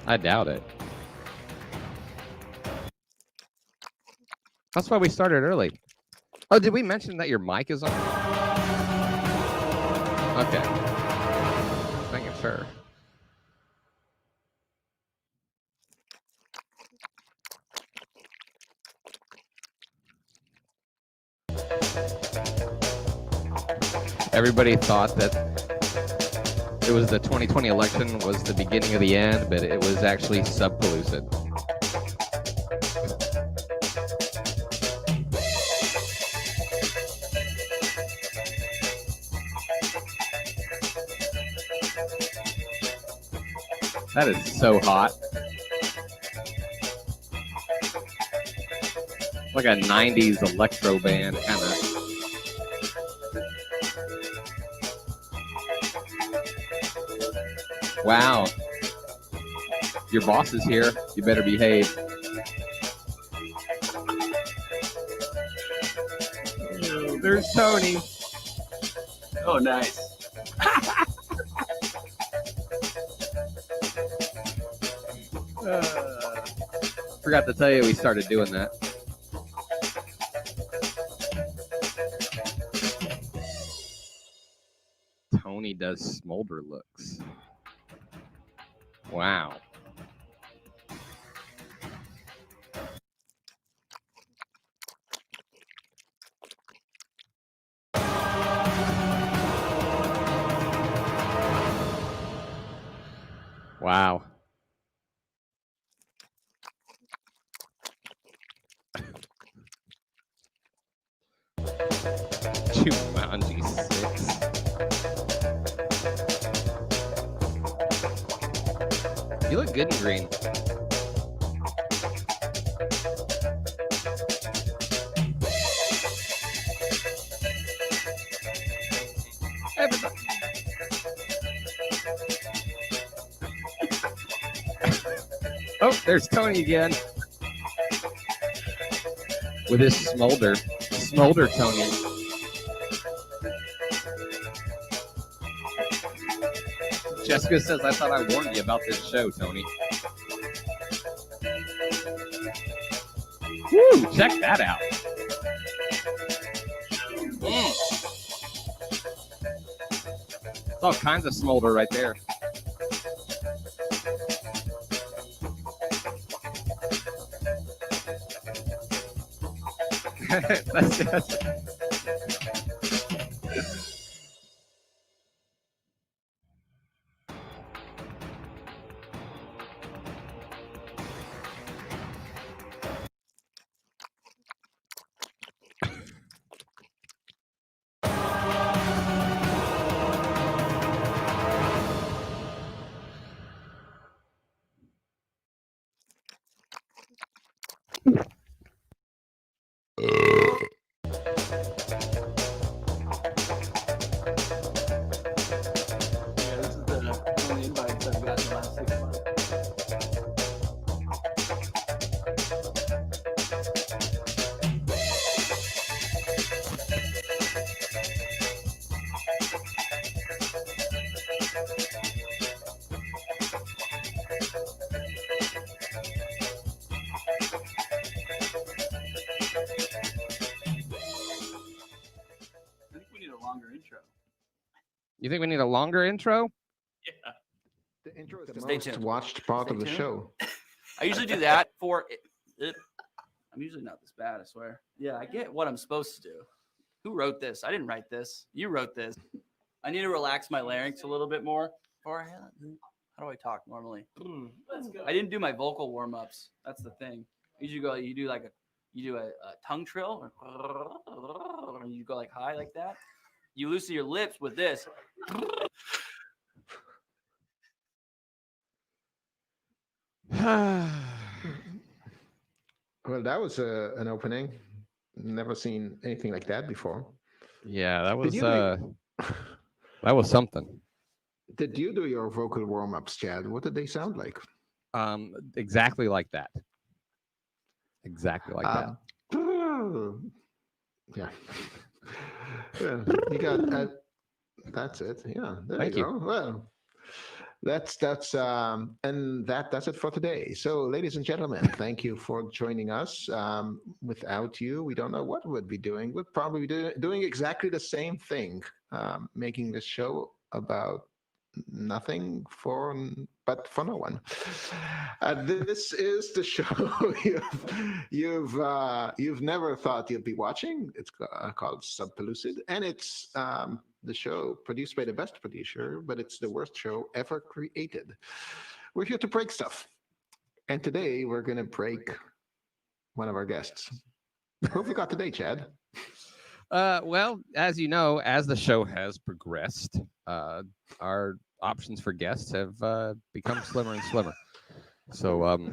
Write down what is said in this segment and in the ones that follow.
I doubt it. That's why we started early. Oh, did we mention that your mic is on? Okay. Just making sure. Everybody thought that it was the 2020 election was the beginning of the end, but it was actually Subpellucid. That is so hot. Like a 90s electro band kind of. Wow. Your boss is here. You better behave. Oh, there's Tony. Oh, nice. Forgot to tell you we started doing that. Tony does smolder looks. Wow. Wow. Jumanji 6. You look good in green. Everybody. Oh, there's Tony again. With his smolder. Smolder Tony. Jessica says, I thought I warned you about this show, Tony. Woo, check that out. It's all kinds of smolder right there. That's You think we need a longer intro? Yeah. The intro is the Stay most tuned. watched part Stay of the tuned. show. I usually do that for it. I'm usually not this bad, I swear. Yeah, I get what I'm supposed to do. Who wrote this? I didn't write this. You wrote this. I need to relax my larynx a little bit more. Or how do I talk normally? I didn't do my vocal warm-ups. That's the thing. You do a tongue trill, or you go like high like that. You loosen your lips with this. Well, that was an opening. Never seen anything like that before. Yeah, that was you that was something. Did you do your vocal warm-ups, Chad? What did they sound like? Exactly like that. Exactly like that. Yeah. Yeah, you got that. That's it. Yeah, there Thank you you. go. Well, That's and that's it for today. So, ladies and gentlemen, thank you for joining us. Without you, we don't know what we'd be doing. We'd probably be doing exactly the same thing, making this show about nothing but for no one. This is the show you've never thought you'd be watching. It's called Subpellucid, and it's the show produced by the best producer, but it's the worst show ever created. We're here to break stuff, and today we're gonna break one of our guests. Who have we got today, Chad? Well, as you know, as the show has progressed, our options for guests have become slimmer and slimmer. So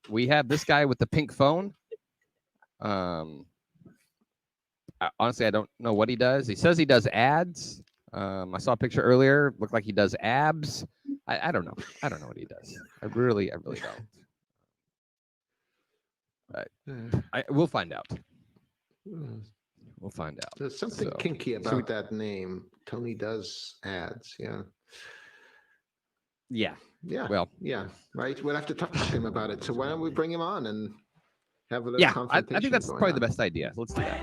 we have this guy with the pink phone. Honestly, I don't know what he does. He says he does ads. I saw a picture earlier. Looked like he does abs. I don't know. I don't know what he does. I really don't. We'll find out. We'll find out. There's something kinky about that name. Tony does ads. Yeah. Yeah. Yeah. Well. Yeah. Right. We'll have to talk to him about it. So why don't we bring him on and have a little Yeah, confrontation? I think that's probably on. the best idea. Let's do that.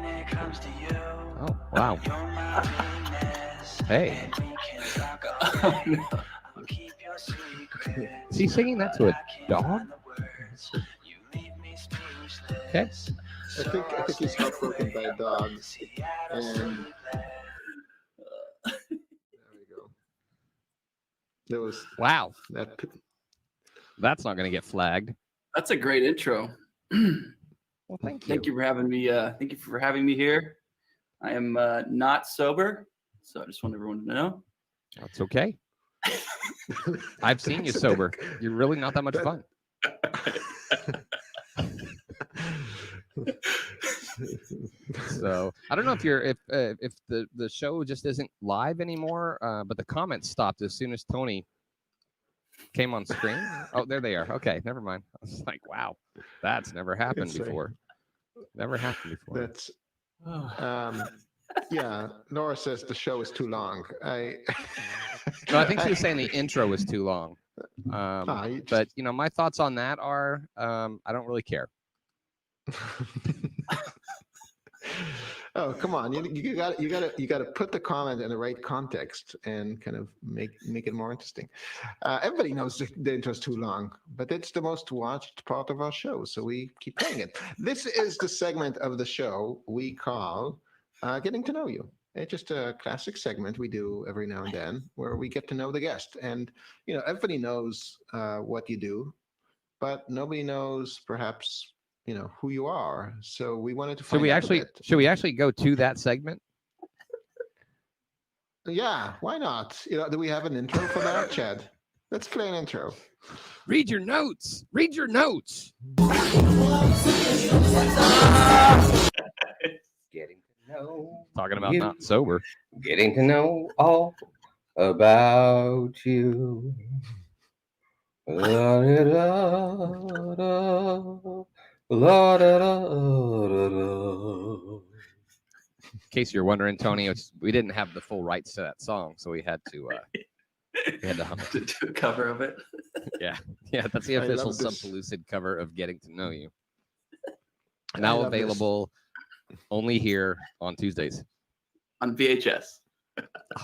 Oh, wow. Hey. Is he singing that to a dog? Okay. I think he's heartbroken by a dog. And there we go. There was Wow. that. That's not going to get flagged. That's a great intro. Well, thank you. Thank you for having me. Thank you for having me here. I am not sober, so I just want everyone to know. That's okay. I've seen you sober. You're really not that much fun. So I don't know if if the show just isn't live anymore, but the comments stopped as soon as Tony came on screen. Oh, there they are. Okay, never mind. I was like, wow, that's never happened before. Never happened before. That's yeah. Nora says the show is too long. No, I think she was saying the intro was too long. But you know, my thoughts on that are, I don't really care. Oh, come on! You got to put the comment in the right context and kind of make it more interesting. Everybody knows the intro's too long, but it's the most watched part of our show, so we keep playing it. This is the segment of the show we call "Getting to Know You." It's just a classic segment we do every now and then, where we get to know the guest, and you know, everybody knows what you do, but nobody knows perhaps, you know, who you are. So we wanted to find out a bit. Should we actually go to that segment? Yeah, why not? You know, do we have an intro for that, Chad? Let's play an intro. Read your notes. Read your notes. Getting to know. Talking about you. not sober. Getting to know all about you. La, da, da, da. La, da, da, da, da. In case you're wondering, Tony, we didn't have the full rights to that song, so we had to hum it. To do a cover of it. Yeah, that's the official Subpellucid cover of "Getting to Know You." Now available only here on Tuesdays On VHS.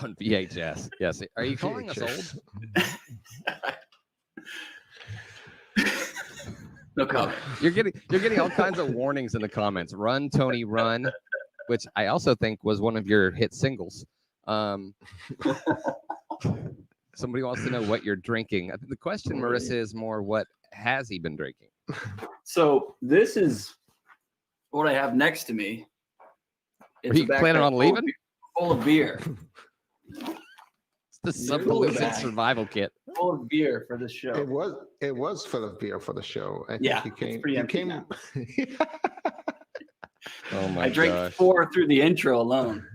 on VHS. Yes. Are you calling us old? No comment. You're getting all kinds of warnings in the comments. Run, Tony, run, which I also think was one of your hit singles. Somebody wants to know what you're drinking. The question, Marissa, is more what has he been drinking? So this is what I have next to me. Are you planning on leaving? Full of beer. It's the Subpellucid survival kit. Full of beer for this show. It was full of beer for the show. I think Yeah, you came. it's pretty You empty came. now. Oh my I drank gosh. 4 through the intro alone.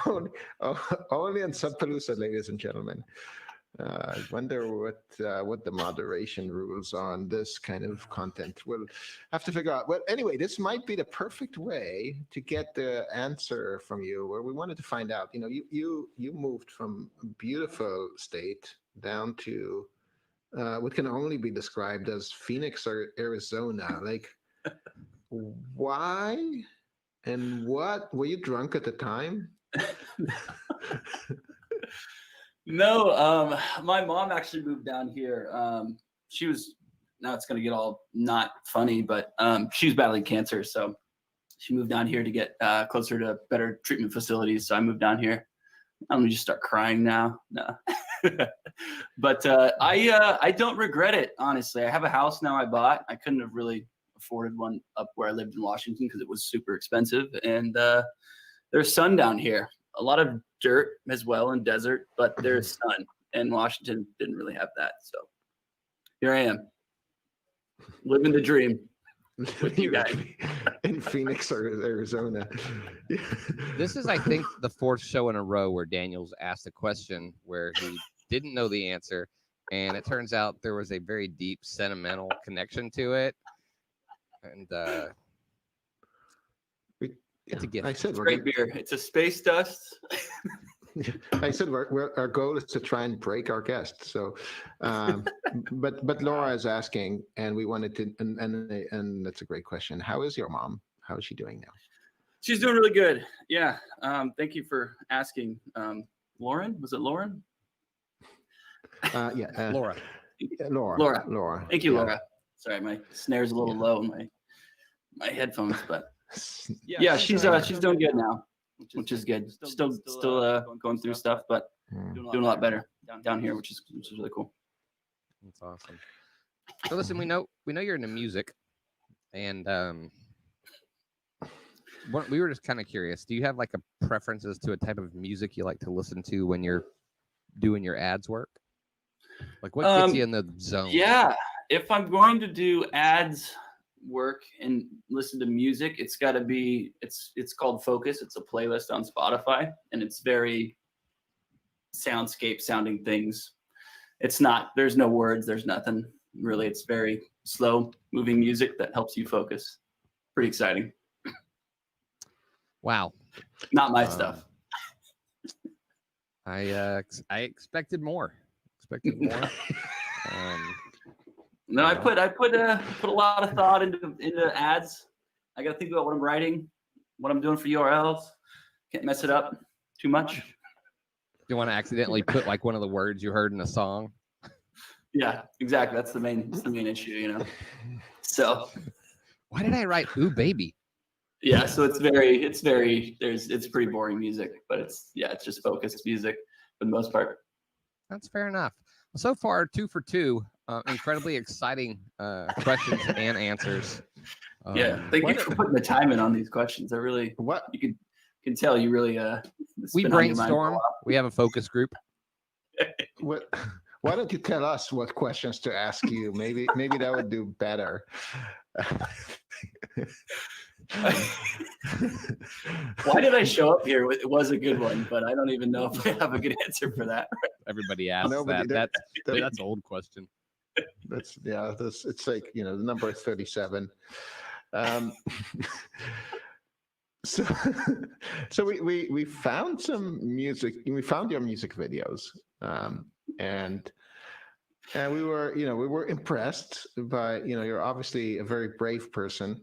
only on Subpellucid, ladies and gentlemen. I wonder what the moderation rules are on this kind of content. We'll have to figure out. Well, anyway, this might be the perfect way to get the answer from you, where we wanted to find out. You know, you moved from a beautiful state down to what can only be described as Phoenix or Arizona. Like, why and what? Were you drunk at the time? No, my mom actually moved down here. She was, now it's going to get all not funny, but she was battling cancer. So she moved down here to get closer to better treatment facilities. So I moved down here. I'm going to just start crying now. No. But I don't regret it, honestly. I have a house now I bought. I couldn't have really afforded one up where I lived in Washington because it was super expensive. And there's sun down here. A lot of dirt as well and desert, but there's sun, and Washington didn't really have that. So here I am, living the dream with you guys in Phoenix or Arizona. This is, I think, the fourth show in a row where Daniel's asked a question where he didn't know the answer, and it turns out there was a very deep sentimental connection to it, and it's a gift. I said It's great beer. It's a space dust. I said our goal is to try and break our guests. So, but Laura is asking, and we wanted to, and that's a great question. How is your mom? How is she doing now? She's doing really good. Yeah. Thank you for asking. Lauren, was it Lauren? Yeah. Laura. Laura. Thank you, Yeah. Laura. Sorry, my snare's a little low in my headphones, but yeah, she's doing good now, which is good. Still going through stuff, but doing a lot better down here, which is really cool. That's awesome. So listen, we know you're into music, and we were just kind of curious. Do you have like a preferences to a type of music you like to listen to when you're doing your ads work? Like what gets you in the zone? Yeah, if I'm going to do ads work and listen to music, it's got to be it's called Focus. It's a playlist on Spotify, and it's very soundscape sounding things. It's not, there's no words, there's nothing really. It's very slow moving music that helps you focus. Pretty exciting. Wow. Not my stuff. I expected more. No, I put a lot of thought into ads. I got to think about what I'm writing, what I'm doing for URLs. Can't mess it up too much. You want to accidentally put like one of the words you heard in a song? Yeah, exactly. That's the main issue, you know. So why did I write "Ooh Baby"? Yeah, so it's pretty boring music, but it's just focused music for the most part. That's fair enough. So far, 2 for 2. Incredibly exciting questions and answers. Thank you for putting the time in on these questions. I really, you can tell you really. We brainstorm. We have a focus group. Why don't you tell us what questions to ask you? Maybe that would do better. Why did I show up here? It was a good one, but I don't even know if I have a good answer for that. Everybody asks that. That's an old question. It's like, you know, the number is 37. So we found some music. We found your music videos, and we were impressed by, you know, you're obviously a very brave person,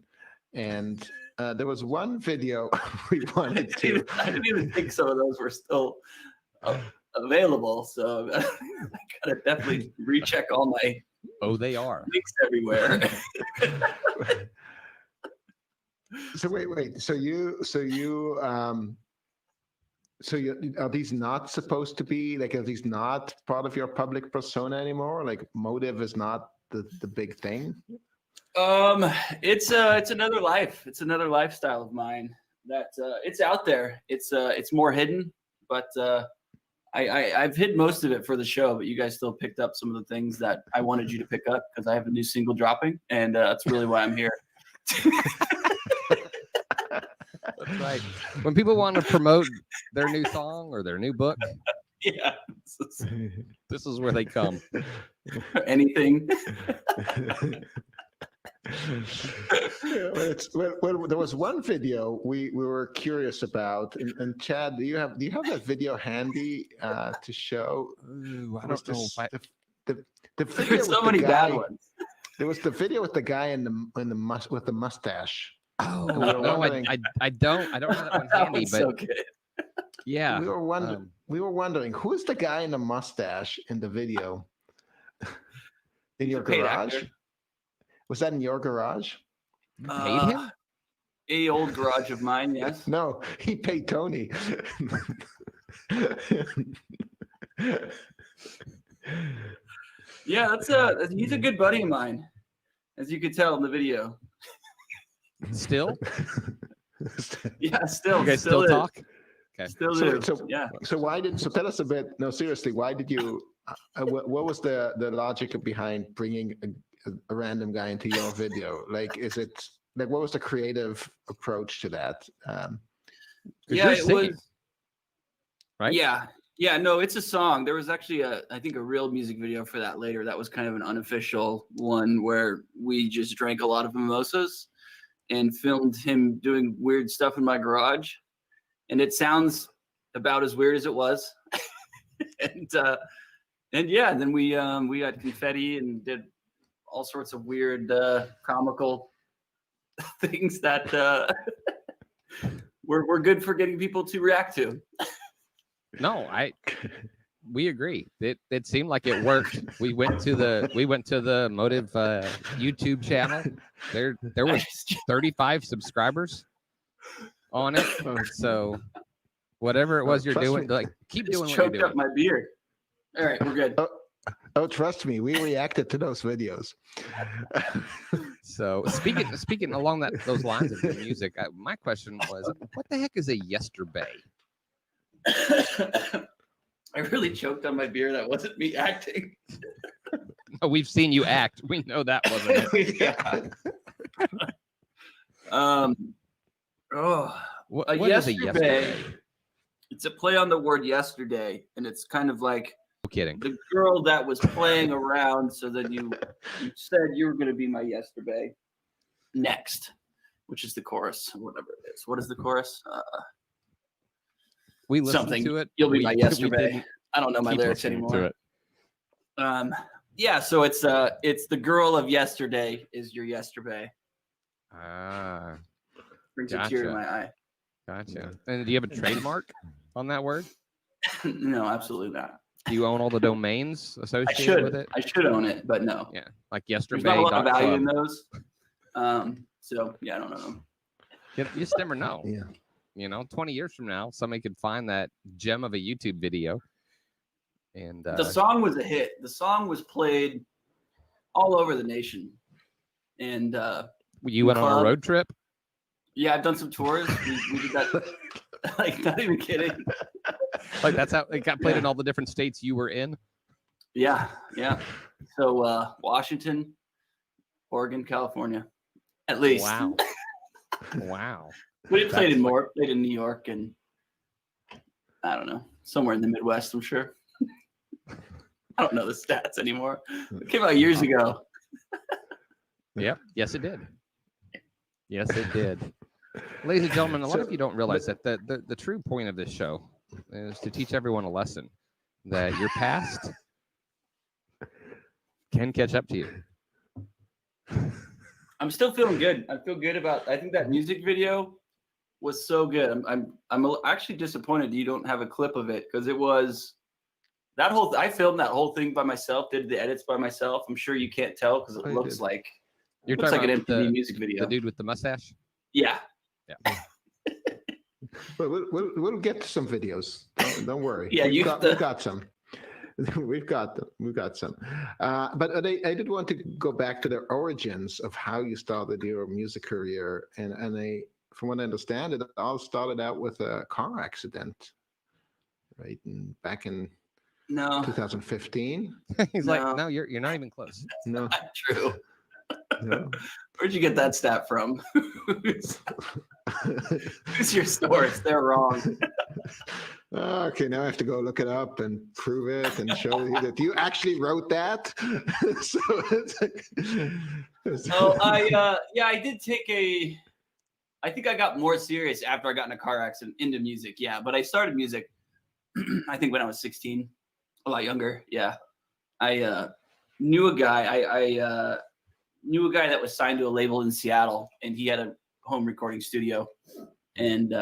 and there was one video we wanted to. I didn't even think some of those were still available, so I gotta definitely recheck all my. Oh, they are links everywhere. So wait. So are these not supposed to be like? Are these not part of your public persona anymore? Like, motive is not the big thing. It's another life. It's another lifestyle of mine that it's out there. It's more hidden, but I've hid most of it for the show. But you guys still picked up some of the things that I wanted you to pick up because I have a new single dropping, and that's really why I'm here. That's right. When people want to promote their new song or their new book, Yeah. This is where they come. Anything. Well, there was one video we were curious about, and Chad, do you have that video handy to show? Ooh, I Was don't know this if I. the video There's with so the many bad guy? ones. There was the video with the guy with the mustache. Oh we were no, wondering- I don't have that one That handy, one's but so good. yeah. We were wondering who's the guy in the mustache in the video. In He's your a paid garage? actor. Was that in your garage? You paid him? A old garage of mine, yes. No, he paid Tony. Yeah, he's a good buddy of mine, as you could tell in the video. Still? Yeah, still. You guys still is. talk? Okay. Still So- do. so- Yeah. So tell us a bit. No, seriously, why did you? What was the logic behind bringing a random guy into your video? Like, is it like what was the creative approach to that? 'Cause Yeah, you're it singing, was. right? Yeah. No, it's a song. There was actually I think a real music video for that later. That was kind of an unofficial one where we just drank a lot of mimosas and filmed him doing weird stuff in my garage. And it sounds about as weird as it was. and yeah, then we got confetti and did all sorts of weird comical things that were good for getting people to react to. No, we agree. It seemed like it worked. We went to the Motive YouTube channel. There was 35 subscribers on it. So whatever it was you're Trust doing, me. like keep Just doing what you're choked doing. up my beer. All right, we're good. Oh, trust me, we reacted to those videos. So speaking along those lines of the music, my question was, what the heck is a yesterday? I really choked on my beer. That wasn't me acting. Oh, we've seen you act. We know that wasn't it. Yeah. What A is a yesterday. yesterday? It's a play on the word yesterday, and it's kind of like No kidding. the girl that was playing around. So then you said you were going to be my yesterday next, which is the chorus, or whatever it is. What is the chorus? We listened Something. to it. You'll be We- my we yesterday. didn't I don't know my keep lyrics listening anymore. to it. Yeah, so it's the girl of yesterday is your yesterday. Ah, Brings a tear to Gotcha. my eye. gotcha. And do you have a trademark on that word? No, absolutely not. Do you own all the domains I associated with should. it? I should own it, but no. Yeah, like There's not a lot of value in yesterday.club. those. So yeah, I don't know. You just never know. Yeah. You know, 20 years from now, somebody could find that gem of a YouTube video. And The song was a hit. The song was played all over the nation. And you went on a club. road trip. yeah, I've done some tours. We did that. Like, not even kidding. Like that's how it got played in all the different states you were in. Yeah. So Washington, Oregon, California, at least. Wow. Wow. We played That's in more. Played in New York and I don't know, somewhere in the Midwest. I'm sure. I don't know the stats anymore. It came out years ago. Yep. Yes, it did. Yes, it did. Ladies and gentlemen, a lot of you don't realize that the true point of this show is to teach everyone a lesson that your past can catch up to you. I'm still feeling good. I feel good about. I think that music video was so good. I'm actually disappointed you don't have a clip of it because it was that whole. I filmed that whole thing by myself. Did the edits by myself. I'm sure you can't tell because it Oh, you looks did. like You're looks like talking an about MTV the, music video. the dude with the mustache. Yeah. Yeah. But we'll get to some videos. Don't worry. Yeah, we've got some. We've got them. We've got some. But I did want to go back to the origins of how you started your music career, and from what I understand, it all started out with a car accident, right? And back in No, 2015. He's No. like, no, you're not even close. No, not true. no. Where'd you get that stat from? Who's your source? They're wrong. Okay, now I have to go look it up and prove it and show you that you actually wrote that. So it's like, Oh, I did take I think I got more serious after I got in a car accident into music. Yeah, but I started music, I think when I was 16, a lot younger. Yeah, I knew a guy. I knew a guy that was signed to a label in Seattle, and he had a home recording studio, and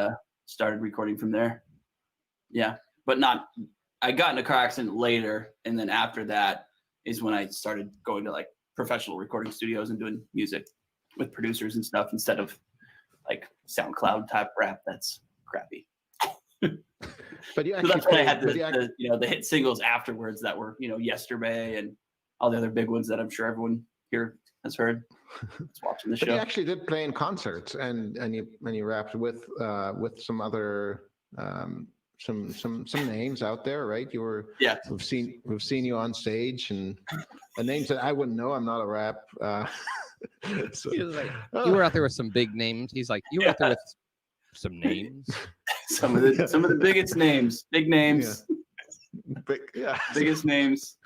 started recording from there. Yeah, but not. I got in a car accident later, and then after that is when I started going to like professional recording studios and doing music with producers and stuff instead of like SoundCloud type rap. That's crappy. but you So actually that's when I had played- the hit singles afterwards that were Yesterday and all the other big ones that I'm sure everyone here has heard. That's watching the but you show. actually did play in concerts and you rapped with some other some names out there, right? You were Yeah. we've seen you on stage and names that I wouldn't know. I'm not a rap. So, He was like, you were out there with some big names. He's like, you were out there with some names. Some of the biggest names, big names, yeah. biggest names.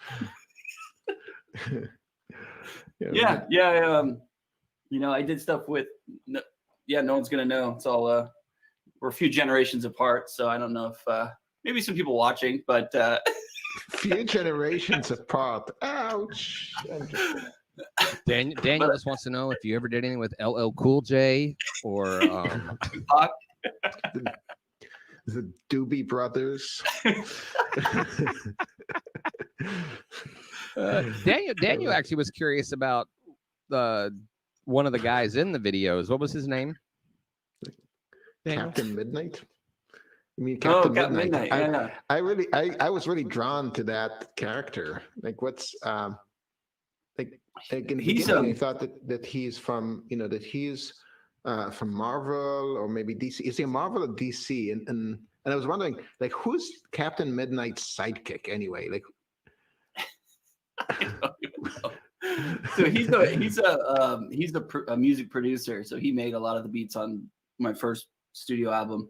Yeah. I did stuff with. No one's gonna know. It's all. We're a few generations apart, so I don't know if maybe some people watching, but few generations apart. Ouch. Daniel just wants to know if you ever did anything with LL Cool J or the Doobie Brothers. Daniel actually was curious about one of the guys in the videos. What was his name? Daniel? Captain Midnight. You mean Captain Captain Midnight? Yeah. I was really drawn to that character. Like, what's like in the beginning, I thought that he's from he's from Marvel or maybe DC. Is he a Marvel or DC? And I was wondering, like, who's Captain Midnight's sidekick anyway? Like, I don't even know. So he's a music producer. So he made a lot of the beats on my first studio album,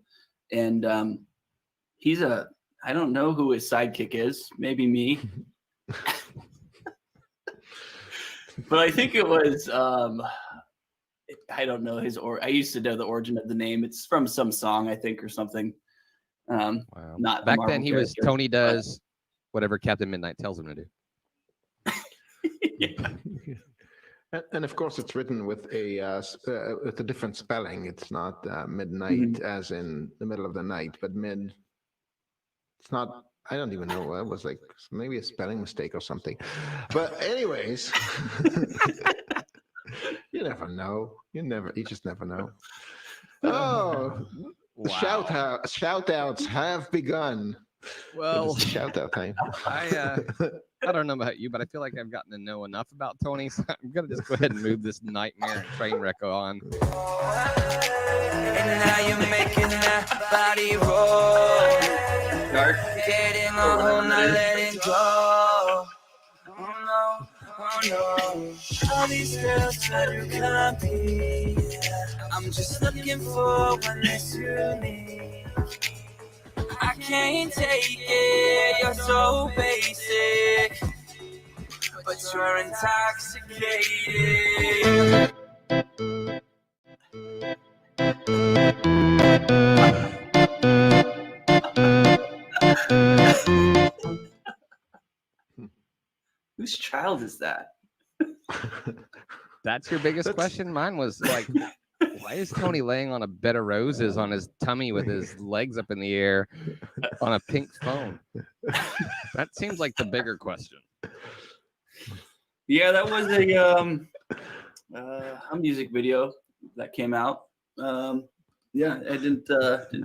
and I don't know who his sidekick is. Maybe me. But I think it was I don't know I used to know the origin of the name. It's from some song, I think, or something. Wow. Not back then he was Tony does whatever Captain Midnight tells him to do. Yeah. And of course, it's written with a different spelling. It's not midnight as in the middle of the night, but mid. It's not. I don't even know. It was like maybe a spelling mistake or something. But anyways, you never know. You just never know. Oh, Wow. shout outs have begun. Well, shout out time. I don't know about you, but I feel like I've gotten to know enough about Tony, so I'm gonna just go ahead and move this nightmare and train wreck on. And now you're making that body roll. Dark. Getting on, not letting go. Oh no. All these girls try to copy. I'm just looking for one that's unique. I can't take it, you're so basic, but you're intoxicated. Whose child is that? That's your biggest question? Mine was like, why is Tony laying on a bed of roses on his tummy with his legs up in the air on a pink phone? That seems like the bigger question. Yeah, that was a music video that came out. Yeah, I didn't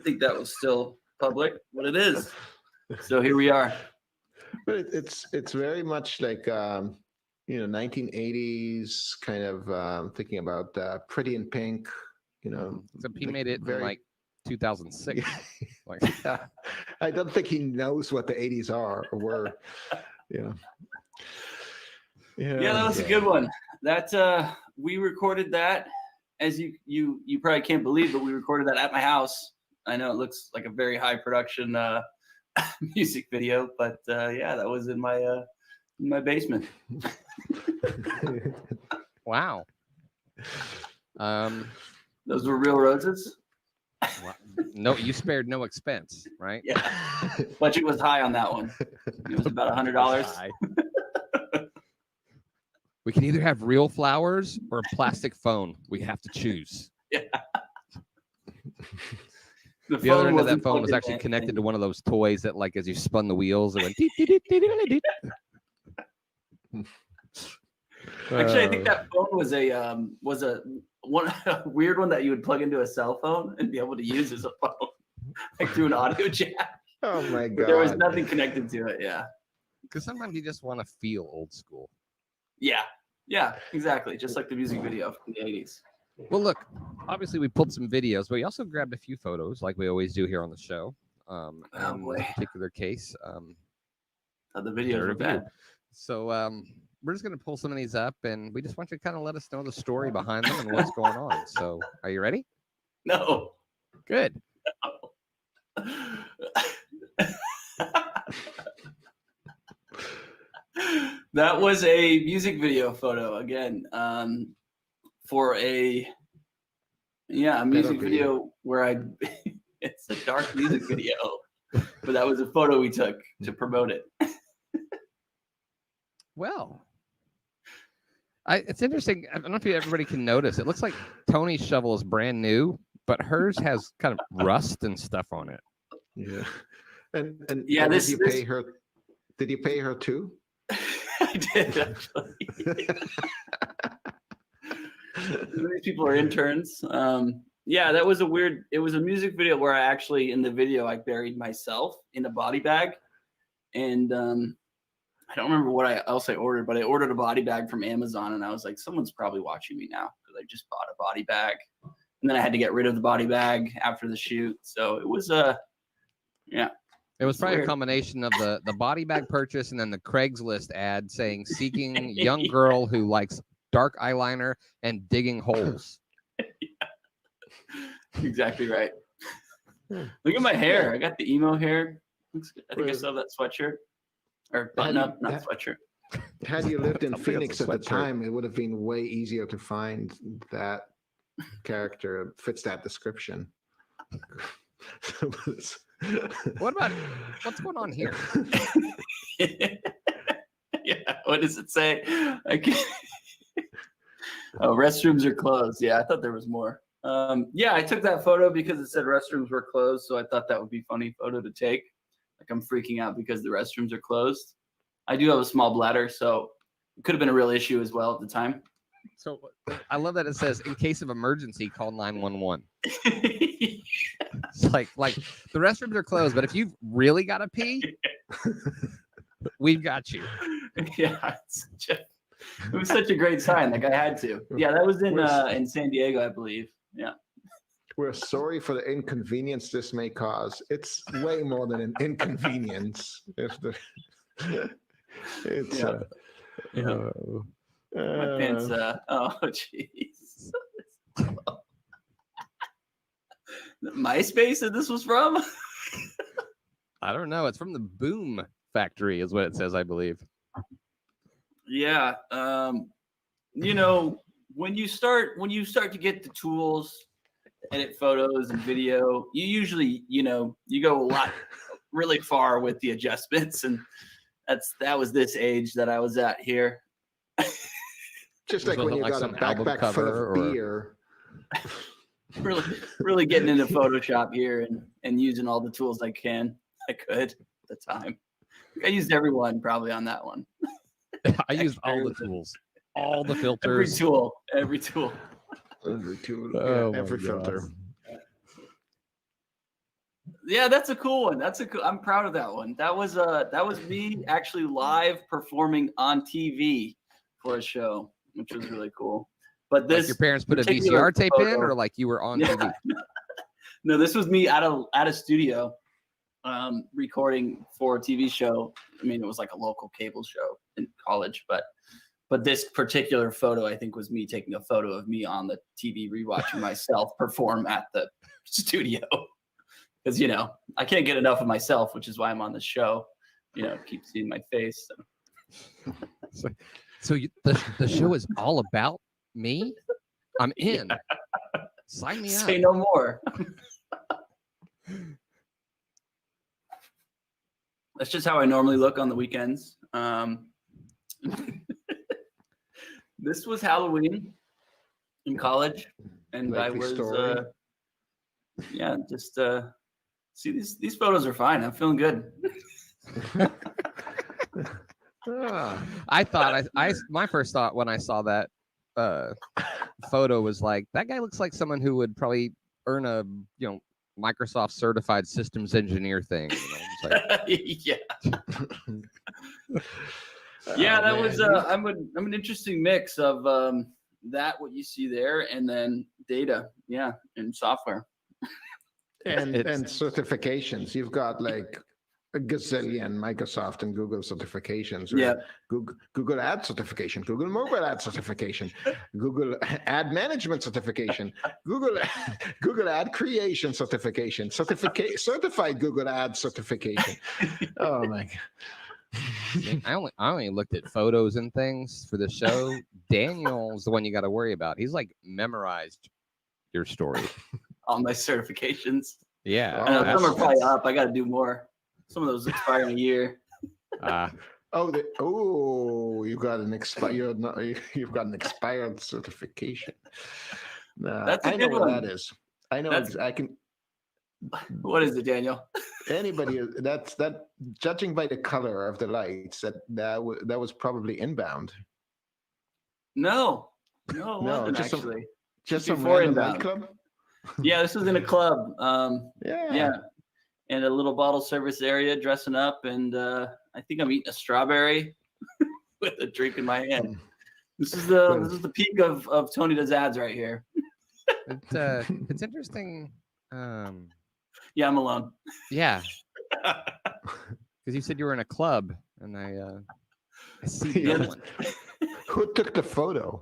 think that was still public, but it is. So here we are. But it's very much like 1980s kind of thinking about Pretty in Pink. So he made it in like 2006. Like, yeah, I don't think he knows what the 80s are or were. Yeah, that was a good one. That we recorded that, as you probably can't believe, but we recorded that at my house. I know it looks like a very high production music video, but yeah, that was in my basement. Wow. Those were real roses. No, you spared no expense, right? Yeah, budget was high on that one. It was about $100. We can either have real flowers or a plastic phone. We have to choose. Yeah. The other end of that phone was plugged actually into connected to anything. one of those toys that, like, as you spun the wheels, it went. Deet, deet, deet, deet, deet, deet. Actually, I think that phone was a weird one that you would plug into a cell phone and be able to use as a phone, like through an audio jack. Oh my But there was God. nothing connected to it. Yeah. Because sometimes you just want to feel old school. Yeah, exactly. Just like the music video from the 80s. Well, look, obviously we pulled some videos, but we also grabbed a few photos, like we always do here on the show. In boy. this particular case, The videos were review. bad. So we're just going to pull some of these up, and we just want you to kind of let us know the story behind them and what's going on. So, are you ready? No. Good. That was a music video photo again, for a music video where it's a dark music video, but that was a photo we took to promote it. Well, it's interesting. I don't know if everybody can notice. It looks like Tony's shovel is brand new, but hers has kind of rust and stuff on it. Yeah. And Yeah, did you pay her? Did you pay her too? I did actually. These people are interns. Yeah, that was it was a music video where I actually, in the video, I buried myself in a body bag. And I don't remember what else I ordered, but I ordered a body bag from Amazon, and I was like, someone's probably watching me now because I just bought a body bag. And then I had to get rid of the body bag after the shoot. So it was yeah. It was probably weird. a combination of the body bag purchase and then the Craigslist ad saying seeking young girl who likes dark eyeliner and digging holes. Exactly right. Look at my hair. I got the emo hair. Looks good. I think I still have that sweatshirt. Or button up, not sweatshirt. Had you lived in I think it's Phoenix a at the sweatshirt. time, it would have been way easier to find that character fits that description. What's going on here? Yeah, what does it say? I can't. Oh, restrooms are closed. Yeah, I thought there was more. Yeah, I took that photo because it said restrooms were closed, so I thought that would be a funny photo to take. Like, I'm freaking out because the restrooms are closed. I do have a small bladder, so it could have been a real issue as well at the time. So I love that it says in case of emergency, call 911. It's like the restrooms are closed, but if you've really got to pee, we've got you. Yeah, it was such a great sign. Like, I had to. Yeah, that was in San Diego, I believe. Yeah. We're sorry for the inconvenience this may cause. It's way more than an inconvenience. It's Yeah. My pants. Oh, jeez. MySpace that this was from? I don't know. It's from the Boom Factory, is what it says, I believe. Yeah. You know, when you start to get the tools, edit photos and video, you usually, you go a lot really far with the adjustments, and that was this age that I was at here. just like when you got a backpack full of beer. really getting into Photoshop here and using all the tools I could at the time. I used every one probably on that one. I used all the tools, all the filters. Every tool. Oh my every God. filter. Yeah, that's a cool one. I'm proud of that one. That was me actually live performing on TV for a show, which was really cool. But this, like your parents put a particular VCR tape in, photo- or like you were on TV? No, this was me at a studio recording for a TV show. I mean, it was like a local cable show in college, but this particular photo, I think, was me taking a photo of me on the TV rewatching myself perform at the studio. because I can't get enough of myself, which is why I'm on this show. Keep seeing my face. So the show is all about me? I'm in. Sign me up. Say no more. That's just how I normally look on the weekends. This was Halloween in college, and I Likely was story. just see these photos are fine. I'm feeling good. Ah, I thought my first thought when I saw that photo was like, that guy looks like someone who would probably earn a Microsoft certified systems engineer thing. It's like, Yeah. oh, That man. was I'm an interesting mix of that what you see there, and then data, and software. and certifications. You've got like a gazillion Microsoft and Google certifications. Or Yeah. Google Ad certification, Google Mobile Ad certification, Google Ad Management certification, Google Ad Creation certification, certified Google Ad certification. Oh my God. I only looked at photos and things for the show. Daniel's the one you got to worry about. He's like memorized your story. All my certifications. Yeah. I know that's- some are probably up. I got to do more. Some of those expire in a year. You've got an expired. You've got an expired certification. That's a I know good what one. that is. I know. That's- I can. What is it, Daniel? Anybody that judging by the color of the lights, that was probably inbound. No, it No, wasn't just some- actually. Just some before random inbound. nightclub. Yeah, this was in a club. Yeah. And a little bottle service area, dressing up, and I think I'm eating a strawberry with a drink in my hand. This is the peak of Tony Does Ads right here. It's interesting. Yeah, I'm alone. Yeah, because you said you were in a club, and I see Yeah. no one. Who took the photo?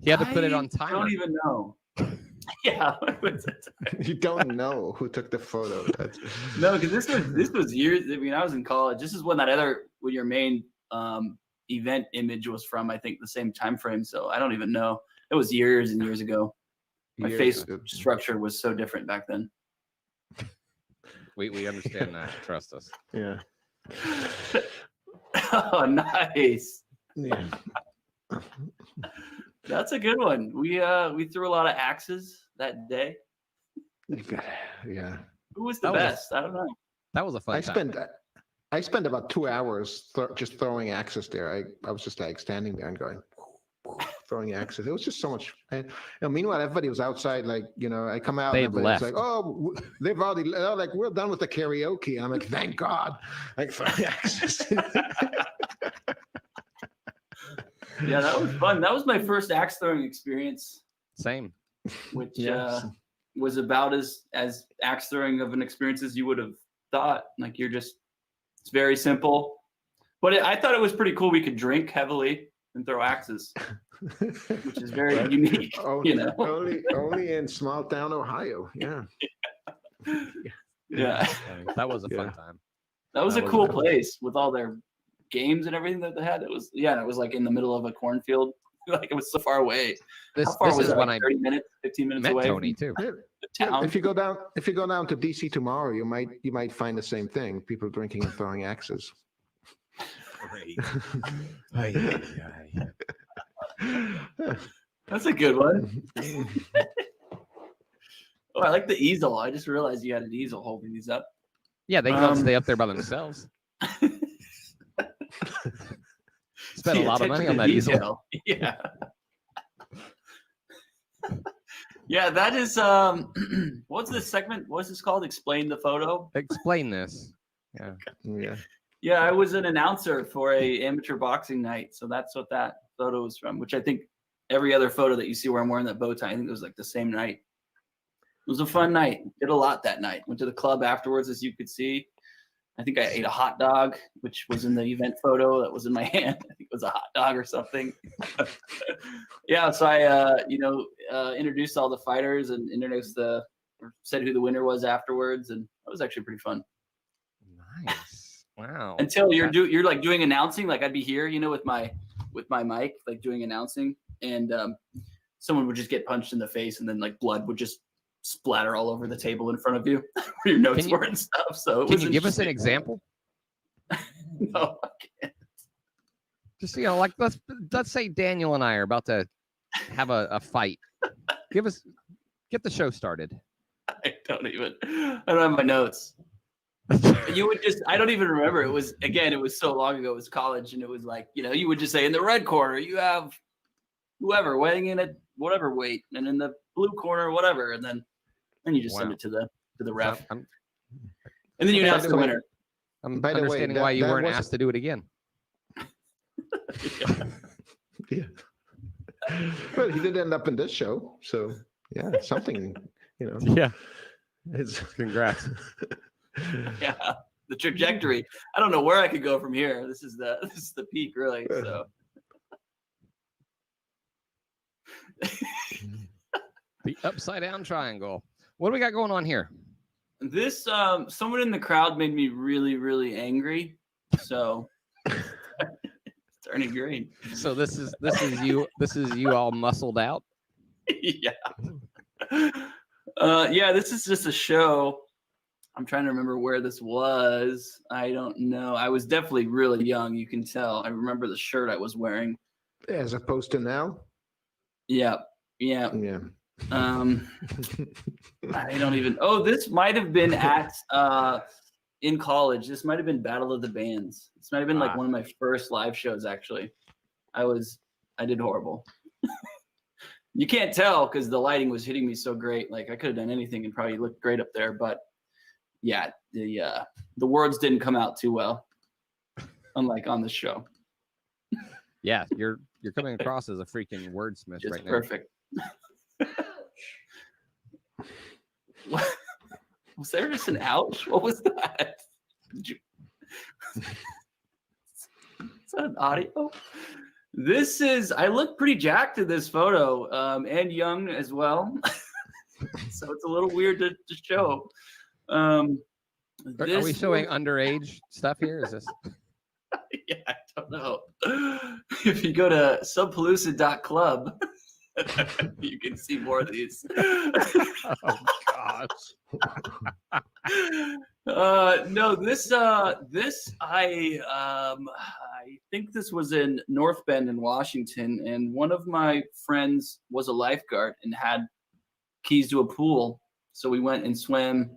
He had to put it I on timer. don't even know. Yeah. You don't know who took the photo. No, because this was years. I mean, I was in college. This is when when your main event image was from. I think the same time frame. So I don't even know. It was years and years ago. My face structure was so different back then. We understand that. Trust us. Yeah. Oh, nice. Yeah. That's a good one. We threw a lot of axes that day. Yeah. Who was the That was- best? I don't know. That was a fun time. I spent about 2 hours just throwing axes there. I was just like standing there and going throwing axes. It was just so much. And meanwhile, everybody was outside. Like I come out. They'd and everybody's like, left. oh, they've already. They're like, we're done with the karaoke. And I'm like, thank God. Like throwing axes. Yeah, that was fun. That was my first axe throwing experience, Same. which Yes. was about as axe throwing of an experience as you would have thought. Like it's very simple. But I thought it was pretty cool. We could drink heavily and throw axes, which is very unique. Only in small town Ohio. Yeah. Yeah, That was a fun Yeah. time. that was That a was cool nice. place with all their games and everything that they had. It was like in the middle of a cornfield. Like it was so far away. This How far was is it? when Like I 30 minutes, 15 minutes met away Tony from too. the town. If you go down to DC tomorrow, you might find the same thing. People drinking and throwing axes. That's a good one. Oh, I like the easel. I just realized you had an easel holding these up. Yeah, they can stay up there by themselves. Spent a lot of money on that easel. Yeah. Yeah, that is what's this segment? What's this called? Explain the photo. Explain this. Yeah. Yeah. Yeah, I was an announcer for a amateur boxing night, so that's what that photo was from. Which I think every other photo that you see where I'm wearing that bow tie, I think it was like the same night. It was a fun night. Did a lot that night. Went to the club afterwards, as you could see. I think I ate a hot dog, which was in the event photo that was in my hand. I think it was a hot dog or something. Yeah, so I, introduced all the fighters and introduced the or said who the winner was afterwards, and that was actually pretty fun. Nice. Wow. Until you're like doing announcing, like I'd be here, you know, with my mic, like doing announcing, and someone would just get punched in the face, and then like blood would just splatter all over the table in front of you where your notes were and stuff. So can you give us an example? No, I can't. Just, you know, like let's say Daniel and I are about to have a fight. Get the show started. I don't have my notes. You would just, I don't even remember. It was so long ago. It was college, and it was like, you know, you would just say in the red corner, you have whoever weighing in at whatever weight, and in the blue corner, whatever. And then you just send it to the ref. And then you announce the winner. I'm understanding why you weren't asked to do it again. Yeah. Well, he did end up in this show, so yeah, something, you know. Yeah. It's Congrats. Yeah, the trajectory. I don't know where I could go from here. This is the peak, really. So. The upside down triangle. What do we got going on here? This someone in the crowd made me really, really angry. So turning green. So this is you all muscled out. Yeah. This is just a show. I'm trying to remember where this was. I don't know. I was definitely really young. You can tell. I remember the shirt I was wearing. as opposed to now. Yeah. I don't even. Oh, this might have been at in college. This might have been Battle of the Bands. This might have been like one of my first live shows. Actually, I did horrible. You can't tell because the lighting was hitting me so great. Like I could have done anything and probably looked great up there. But yeah, the words didn't come out too well, unlike on this show. Yeah, you're coming across as a freaking wordsmith Just right now. Perfect. Was there just an ouch? What was that? Is that an audio? I look pretty jacked in this photo, and young as well. So it's a little weird to show. Are we showing underage stuff here? Is this? Yeah, I don't know. If you go to subpellucid.club, you can see more of these. Oh gosh. No, I think this was in North Bend in Washington, and one of my friends was a lifeguard and had keys to a pool, so we went and swam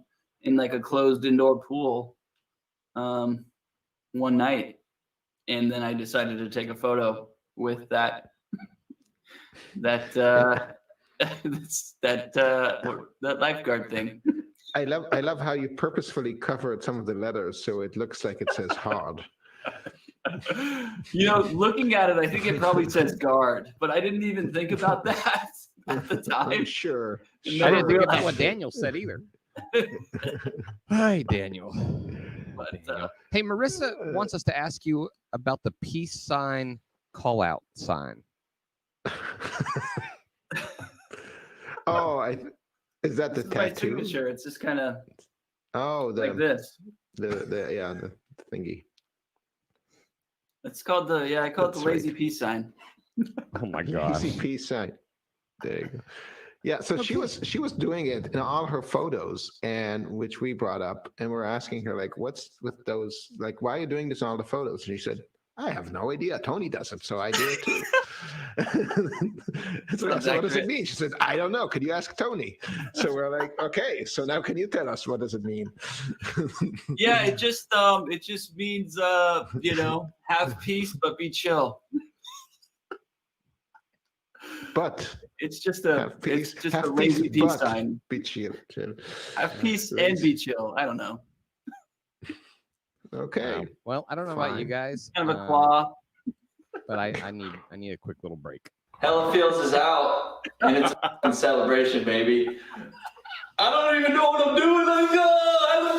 in like a closed indoor pool one night, and then I decided to take a photo with that lifeguard thing. I love how you purposefully covered some of the letters so it looks like it says hard. You know, looking at it, I think it probably says guard, but I didn't even think about that at the time. I'm sure. I didn't think about what Daniel said either. Hi, Daniel. But, hey, Marissa wants us to ask you about the peace sign call out sign. Oh, is that the my tattoo? signature. It's just kind of like this. The thingy. It's called I call it the lazy peace sign. Oh my gosh. Easy peace sign. There you go. Yeah, so she was doing it in all her photos, and which we brought up, and we're asking her like, what's with those, like, why are you doing this in all the photos? And she said, I have no idea. Tony does it, so I do it too. So I said, what does it mean? She said, I don't know. Could you ask Tony? So we're like, okay. So now can you tell us what does it mean? Yeah, it just means have peace but be chill. But it's just a lazy peace sign. Be chill. Have peace and be chill. I don't know. Okay. Well, I don't know about you guys. Kind of a claw. But I need a quick little break. Hella Feels is out, and it's a celebration, baby. I don't even know what I'm doing. Hella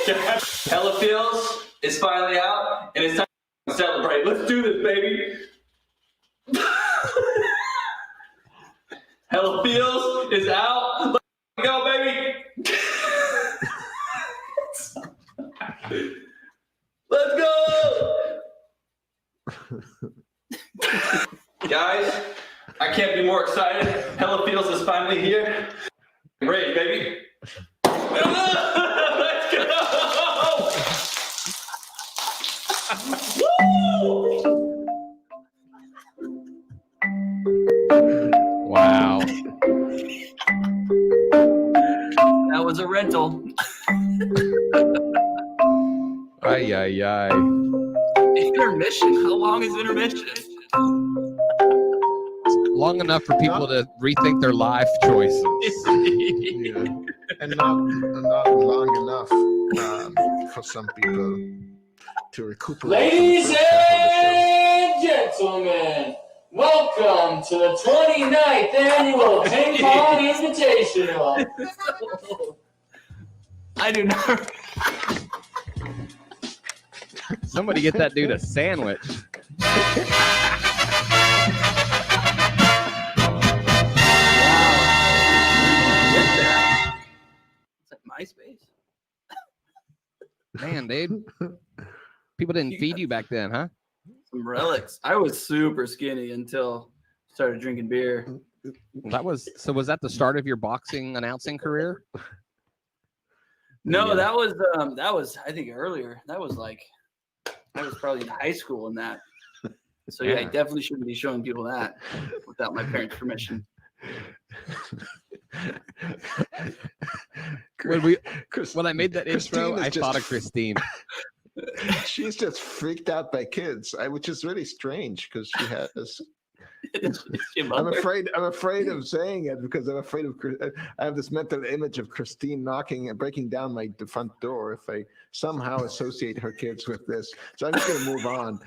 Feels. Hella Feels is finally out, and it's time to celebrate. Let's do this, baby. Hella Feels is out. Let's go, baby. Let's go. Guys, I can't be more excited. Hella Feels is finally here. Great, baby. Let's go. Woo! Wow. That was a rental. Ay, ay, ay. Intermission. How long is intermission? Long enough for people to rethink their life choices. Yeah. And not long enough for some people to recuperate. Ladies and gentlemen, welcome to the 29th annual Ping Pong Invitational. I do not. Somebody get that dude a sandwich. Is that MySpace? Man, dude. People didn't feed you back then, huh? Some relics. I was super skinny until I started drinking beer. Was that the start of your boxing announcing career? No, Yeah. that was I think earlier. I was probably in high school in that. So yeah, I definitely shouldn't be showing people that without my parents' permission. When I made that intro, I thought of Christine. She's just freaked out by kids, which is really strange because she has. I'm afraid of saying it because I'm afraid of. I have this mental image of Christine knocking and breaking down the front door if I somehow associate her kids with this. So I'm just going to move on.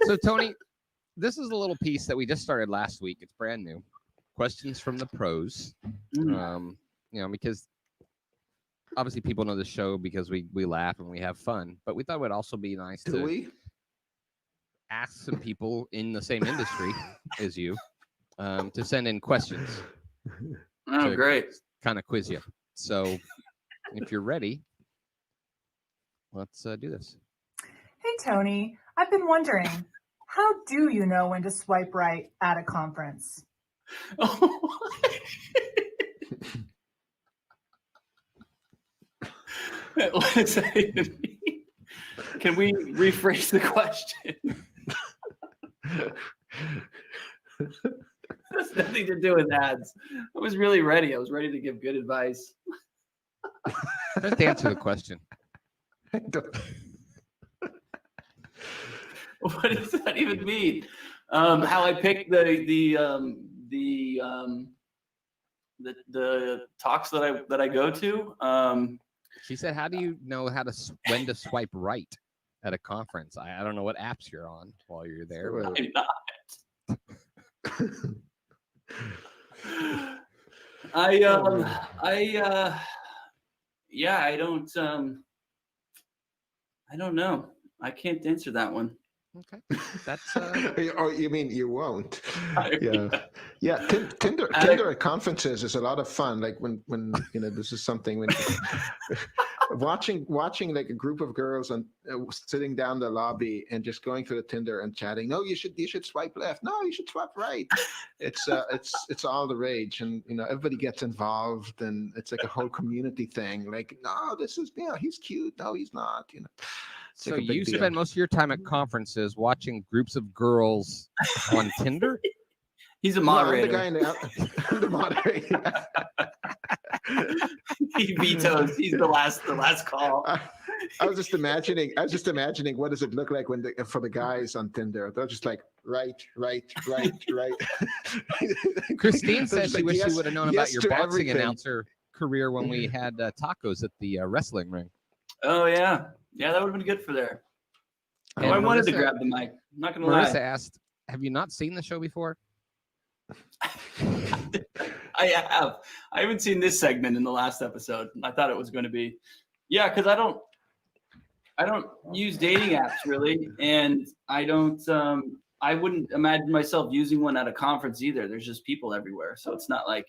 So Tony, this is a little piece that we just started last week. It's brand new. Questions from the pros. Because obviously people know the show because we laugh and we have fun, but we thought it would also be nice to ask some people in the same industry as you to send in questions. Oh, great. Kind of quiz you. So if you're ready, let's do this. Hey, Tony, I've been wondering, how do you know when to swipe right at a conference? What does that even mean? Can we rephrase the question? That's nothing to do with ads. I was really ready. I was ready to give good advice. Just answer the question. What does that even mean? How I pick the talks that I go to. She said, "How do you know when to swipe right at a conference?" I don't know what apps you're on while you're there. I'm not. I don't know. I can't answer that one. Okay, that's. Or you mean you won't? Yeah. Tinder at conferences is a lot of fun. Like when this is something when watching like a group of girls and sitting down the lobby and just going through the Tinder and chatting. No, you should swipe left. No, you should swipe right. It's all the rage, and everybody gets involved, and it's like a whole community thing. Like, no, he's cute. No, he's not. It's So like a big you deal. spend most of your time at conferences watching groups of girls on Tinder? He's a No, moderator. I'm the moderator. He vetoes. He's the last call. I was just imagining what does it look like for the guys on Tinder? They're just like right. Christine They're says just she like, wished she yes- would have known yes about your to boxing everything. announcer career when we had tacos at the wrestling ring. Oh yeah, that would have been good for there. And I wanted to Marissa- grab the mic. I'm not gonna Marissa lie. asked, "Have you not seen the show before?" I have. I haven't seen this segment in the last episode. I thought it was going to be, because I don't use dating apps really, and I don't. I wouldn't imagine myself using one at a conference either. There's just people everywhere, so it's not like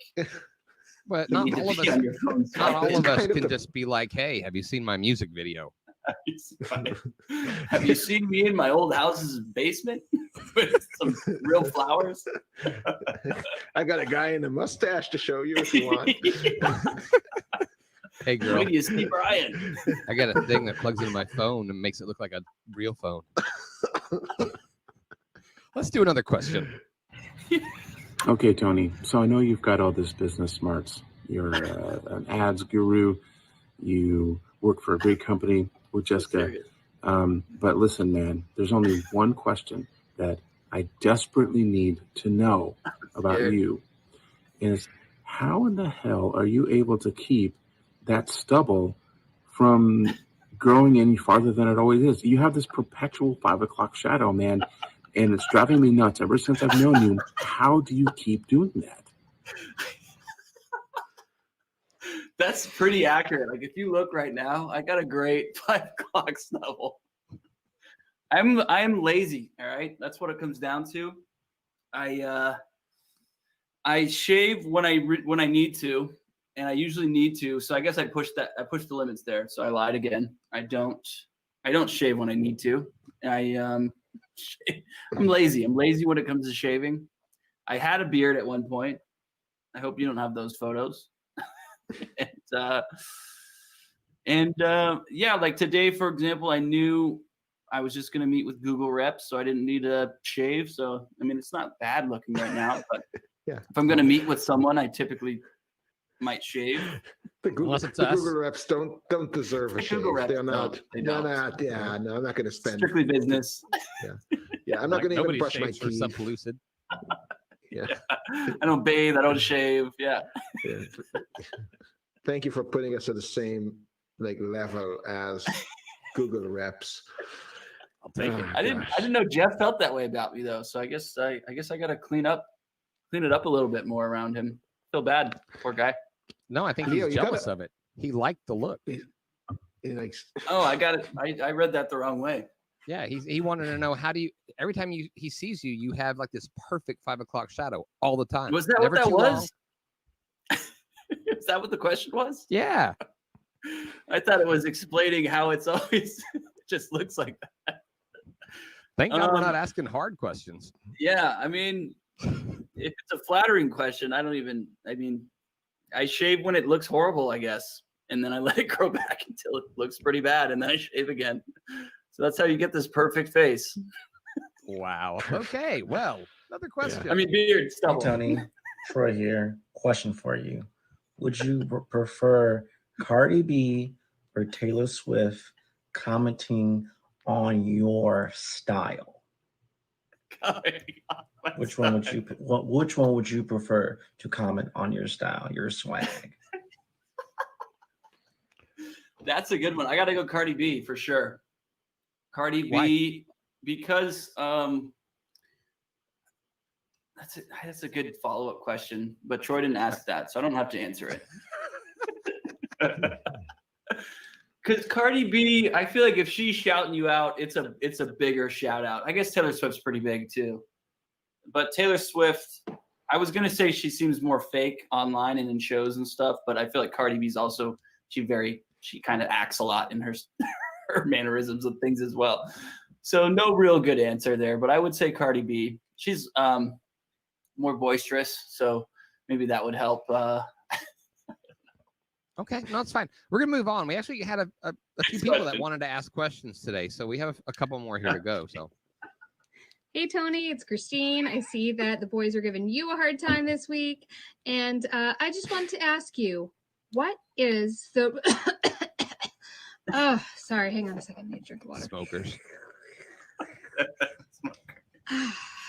But you not need to all of be us. on your phone. Not all It's of us kind of can the- just be like, "Hey, have you seen my music video?" Have you seen me in my old house's basement with some real flowers? I got a guy in a mustache to show you if you want. Hey, girl, When do you see Brian? I got a thing that plugs into my phone and makes it look like a real phone. Let's do another question. Okay, Tony. So I know you've got all this business smarts. You're an ads guru. You work for a great company with Jessica. But listen, man, there's only one question that I desperately need to know about you is how in the hell are you able to keep that stubble from growing any farther than it always is? You have this perpetual 5 o'clock shadow, man, and it's driving me nuts ever since I've known you. How do you keep doing that? That's pretty accurate. Like if you look right now, I got a great 5 o'clock stubble. I'm lazy. All right, that's what it comes down to. I shave when I need to, and I usually need to. So I guess I push the limits there. So I lied again. I don't shave when I need to. I'm lazy. I'm lazy when it comes to shaving. I had a beard at one point. I hope you don't have those photos. Yeah, like today, for example, I knew I was just going to meet with Google reps, so I didn't need to shave. So, I mean, it's not bad looking right now, but Yeah. if I'm going to meet with someone, I typically might shave. The Google, Unless it's the us. Google reps don't deserve a The shave. Google reps They're not. don't. They No, don't. not. Yeah, no, I'm not going to spend. Strictly business. Yeah, I'm not going to even Nobody brush my shaves for teeth. Subpellucid. Yeah. I don't bathe. I don't shave. Yeah. Yeah. Thank you for putting us at the same level as Google reps. I'll take it. I didn't know Jeff felt that way about me though. So I guess I got to clean it up a little bit more around him. Feel bad, poor guy. No, I think Leo, he's you jealous gotta- of it. He liked the look. He likes. Oh, I got it. I read that the wrong way. Yeah, he wanted to know how do you every time he sees you, you have like this perfect 5 o'clock shadow all the time. Was that Never what that too was? long. Is that what the question was? Yeah. I thought it was explaining how it's always just looks like that. Thank God we're Um, not asking hard questions. Yeah, I mean, if it's a flattering question, I shave when it looks horrible, I guess. And then I let it grow back until it looks pretty bad. And then I shave again. So that's how you get this perfect face. Wow. Okay. Well, another question. I mean, beard, Hey, stubble. Tony, Troy here. Question for you. Would you prefer Cardi B or Taylor Swift commenting on your style? Which one would you prefer to comment on your style, your swag? That's a good one. I got to go Cardi B for sure. Cardi B, Why? because that's a good follow-up question, but Troy didn't ask that, so I don't have to answer it. Because Cardi B, I feel like if she's shouting you out, it's a bigger shout out. I guess Taylor Swift's pretty big too, but Taylor Swift, I was gonna say she seems more fake online and in shows and stuff, but I feel like Cardi B's also she kind of acts a lot in her mannerisms and things as well. So no real good answer there, but I would say Cardi B. She's more boisterous, so maybe that would help. Okay, no, it's fine. We're gonna move on. We actually had a few Next people that question. wanted to ask questions today, so we have a couple more here to go. So Hey, Tony, it's Christine. I see that the boys are giving you a hard time this week. And I just wanted to ask you, what is the. Oh, sorry. Hang on a second. I need a drink of water. smokers.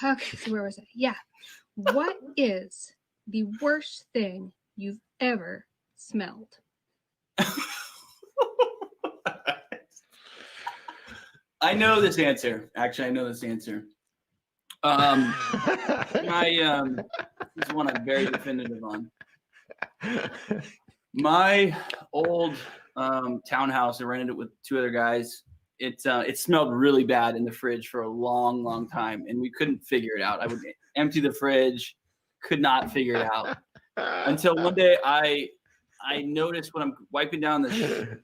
Okay, so where was I? Yeah. What is the worst thing you've ever smelled? I know this answer. Actually, I know this answer. This is one I'm very definitive on. My old townhouse, I rented it with two other guys. it smelled really bad in the fridge for a long time, and we couldn't figure it out. I would empty the fridge, could not figure it out until one day I noticed when I'm wiping down the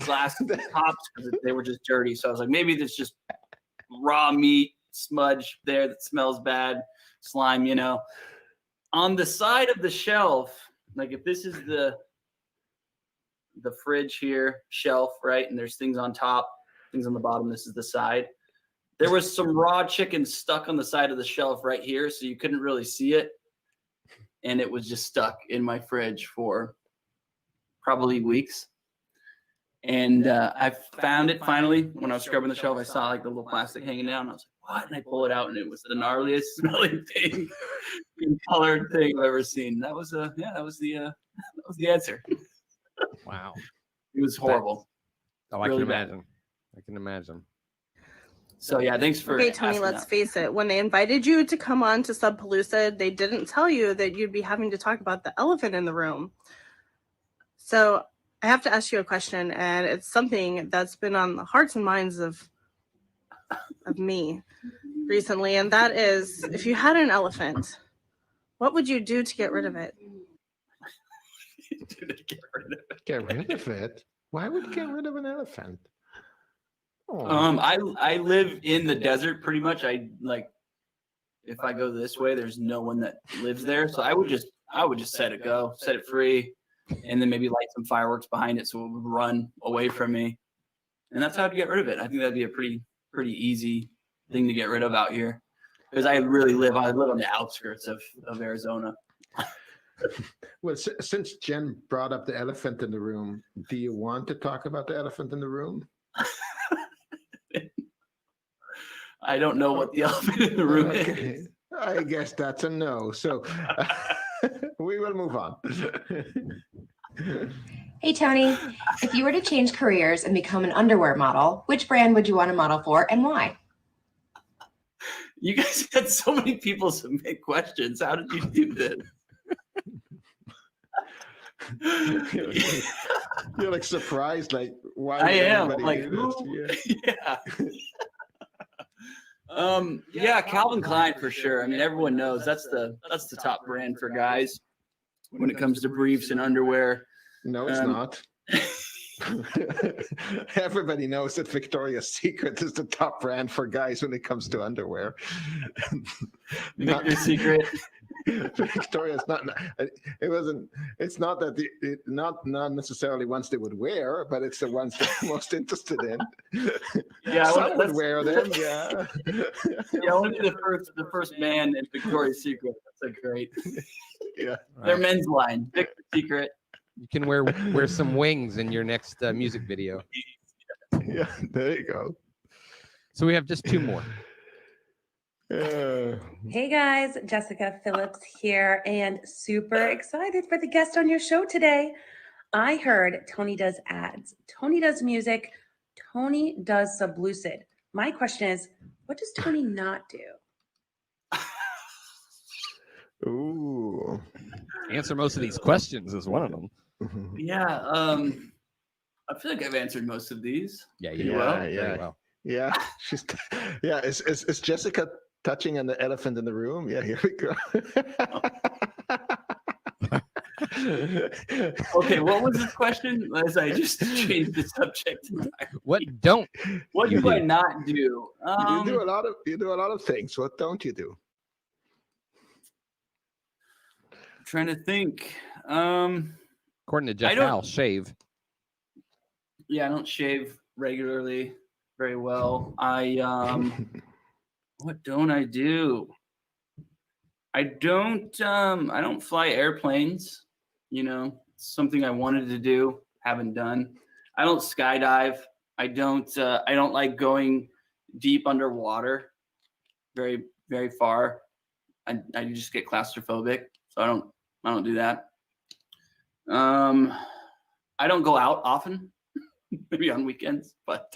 glass tops because they were just dirty. So I was like, maybe there's just raw meat smudge there that smells bad, slime, you know. On the side of the shelf, like if this is the fridge here, shelf, right? And there's things on top, things on the bottom. This is the side. There was some raw chicken stuck on the side of the shelf right here, so you couldn't really see it. And it was just stuck in my fridge for probably weeks. And I found it finally when I was scrubbing the shelf. I saw like the little plastic hanging down. I was like, what? And I pull it out, and it was the gnarliest smelling thing, colored thing I've ever seen. That was the answer. Wow. It was horrible. Oh, I Really can bad. imagine. I can imagine. So yeah, thanks for. Okay, Tony, asking let's that. face it. When they invited you to come on to Subpellucid, they didn't tell you that you'd be having to talk about the elephant in the room. So I have to ask you a question, and it's something that's been on the hearts and minds of me recently, and that is, if you had an elephant, what would you do to get rid of it? Get rid of it? Why would you get rid of an elephant? Oh. I live in the desert pretty much. I like if I go this way, there's no one that lives there. So I would just set it free, and then maybe light some fireworks behind it so it would run away from me. And that's how to get rid of it. I think that'd be a pretty easy thing to get rid of out here. Because I live on the outskirts of Arizona. Well, since Jen brought up the elephant in the room, do you want to talk about the elephant in the room? I don't know what the elephant in the room is. I guess that's a no. So we will move on. Hey, Tony, if you were to change careers and become an underwear model, which brand would you want to model for and why? You guys had so many people submit questions. How did you do this? You're like surprised, like why? I am. everybody Like, do who? this? Yeah. Yeah, Calvin Klein for sure. I mean, everyone knows that's the top brand for guys when it comes to briefs and underwear. No, it's not. Everybody knows that Victoria's Secret is the top brand for guys when it comes to underwear. Victoria's Secret. Victoria's not. It wasn't. It's not that not necessarily ones they would wear, but it's the ones they're most interested in. Yeah, some would wear them. Yeah. Yeah, I want to be the first man in Victoria's Secret. That's a great. Yeah. Their men's line, Victoria's Secret. You can wear some wings in your next music video. Yeah, there you go. So we have just two more. Hey guys, Jessica Phillips here, and super excited for the guest on your show today. I heard Tony does ads, Tony does music, Tony does Subpellucid. My question is, what does Tony not do? Ooh. Answer most of these questions is one of them. Yeah, I feel like I've answered most of these. Yeah, you do well. Very well. Yeah, she's. Yeah, is Jessica touching on the elephant in the room? Yeah, here we go. Okay, what was this question? As I just changed the subject. What do I not do? You do a lot of things. What don't you do? I'm trying to think. According to Jeff Howell, shave. Yeah, I don't shave regularly very well. I what don't I do? I don't fly airplanes. You know, it's something I wanted to do, haven't done. I don't skydive. I don't like going deep underwater very, very far. I just get claustrophobic, so I don't do that. I don't go out often, maybe on weekends, but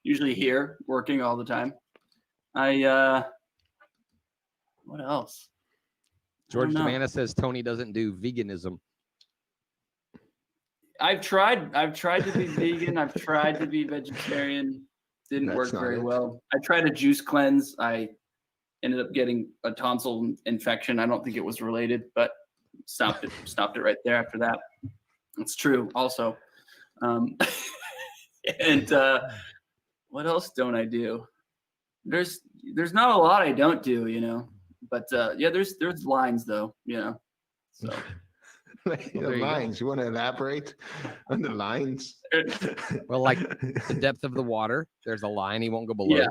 usually here working all the time. What else? George Demana says Tony doesn't do veganism. I've tried to be vegan. I've tried to be vegetarian. Didn't That's work not very it. well. I tried a juice cleanse. I ended up getting a tonsil infection. I don't think it was related, but stopped it right there after that. It's true also. And what else don't I do? There's not a lot I don't do, you know. But yeah, there's lines though, you know. So The there you go. lines. You want to elaborate on the lines? Well, like the depth of the water, there's a line he won't go below. Yeah.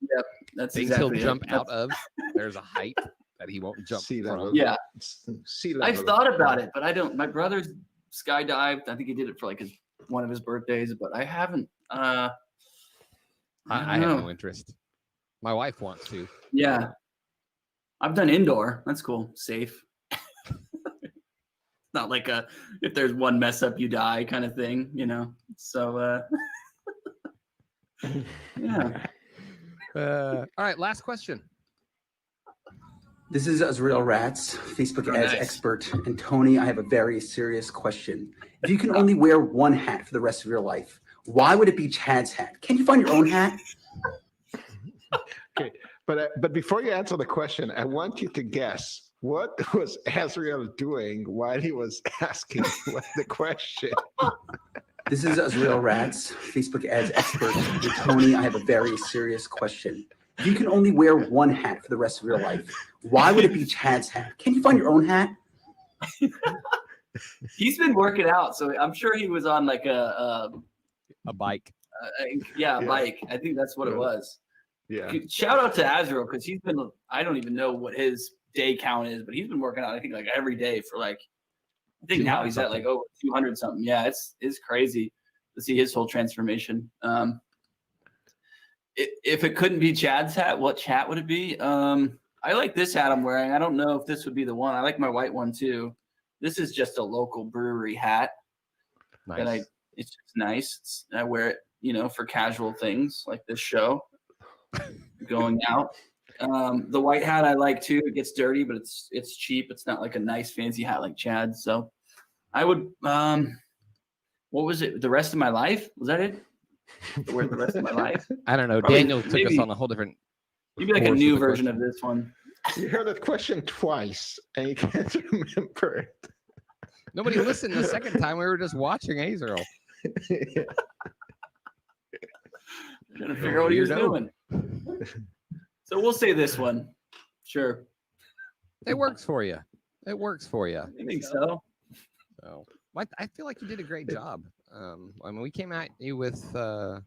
Yep. That's Things exactly he'll jump it. out of. There's a height that he won't jump Sea from. level. Yeah. Sea level. I've thought about it, but I don't. My brother's skydived. I think he did it for like one of his birthdays, but I haven't. I have know. no interest. My wife wants to. Yeah. I've done indoor. That's cool. Safe. Not like if there's one mess up, you die kind of thing, you know? So, yeah. All right, last question. This is Azrael Ratz, Facebook ads expert. And Tony, I have a very serious question. If you can only wear one hat for the rest of your life, why would it be Chad's hat? Can you find your own hat? Okay, but before you answer the question, I want you to guess what was Azrael doing while he was asking the question. This is Azrael Ratz, Facebook ads expert. And Tony, I have a very serious question. If you can only wear one hat for the rest of your life, why would it be Chad's hat? Can you find your own hat? He's been working out, so I'm sure he was on like a bike. Yeah, bike. I think that's what it was. Yeah. Shout out to Azrael because he's been. I don't even know what his day count is, but he's been working out. I think like every day for like. I think now he's at like over 200 something. Yeah, it's crazy to see his whole transformation. If it couldn't be Chad's hat, what hat would it be? I like this hat I'm wearing. I don't know if this would be the one. I like my white one too. This is just a local brewery hat. Nice. It's just nice. I wear it, you know, for casual things like this show, going out. The white hat I like too. It gets dirty, but it's cheap. It's not like a nice fancy hat like Chad's. So I would. What was it? The rest of my life? Was that it? Wear the rest of my life. I don't know. Probably, Daniel took us on a whole different. Maybe like a course new with the version question. of this one. You heard that question twice and you can't remember it. Nobody listened the second time. We were just watching Azrael. Trying to figure out what he was Weirdo. doing. So we'll say this one. Sure. It works for you. It works for you. I think so. So I feel like you did a great job. I mean, we came at you with a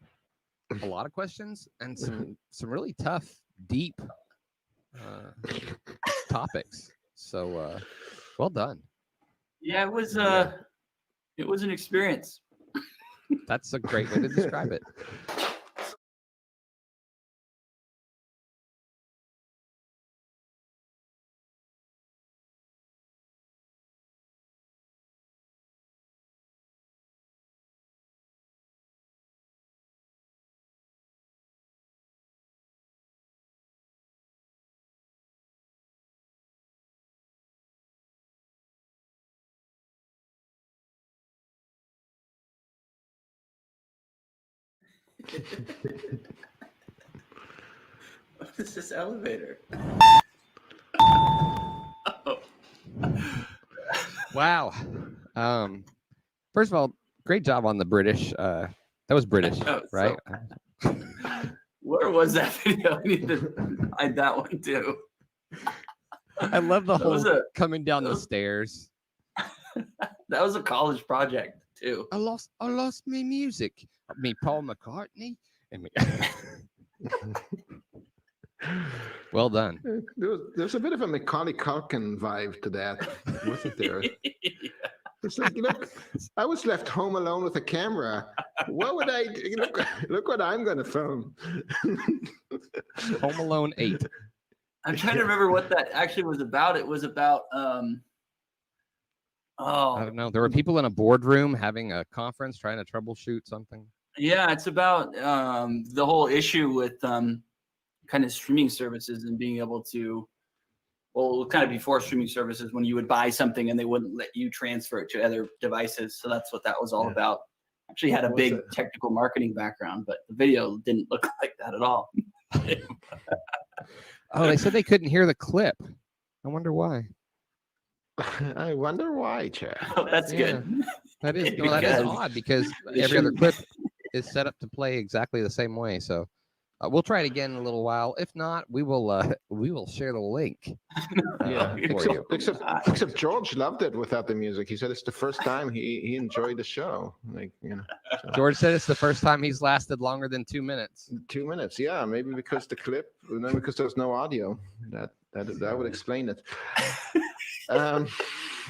lot of questions and some really tough, deep topics. So well done. Yeah, it was an experience. That's a great way to describe it. What is this elevator? Wow. First of all, great job on the British. That was British, Oh, right? Where was that video? I need to hide that one too. I love the That was whole a- coming down the stairs. That was a college project too. I lost my music. Me, Paul McCartney, and me. Well done. There's a bit of a Macaulay Culkin vibe to that, wasn't there? It's like, look, I was left home alone with a camera. What would I do? Look what I'm going to film. Home Alone 8. I'm trying to remember what that actually was about. It was about I don't know. There were people in a boardroom having a conference trying to troubleshoot something. yeah, it's about the whole issue with kind of streaming services and being able to well, it was kind of before streaming services when you would buy something and they wouldn't let you transfer it to other devices. So that's what that was all about. Actually had a big technical marketing background, but the video didn't look like that at all. Oh, they said they couldn't hear the clip. I wonder why. I wonder why, Chad. Oh, that's good. That is that is odd because every other clip is set up to play exactly the same way. So we'll try it again in a little while. If not, we will share the link. Yeah, for you. except George loved it without the music. He said it's the first time he enjoyed the show. Like, you know, so. George said it's the first time he's lasted longer than 2 minutes. 2 minutes, yeah, maybe because the clip, and then because there's no audio. That would explain it.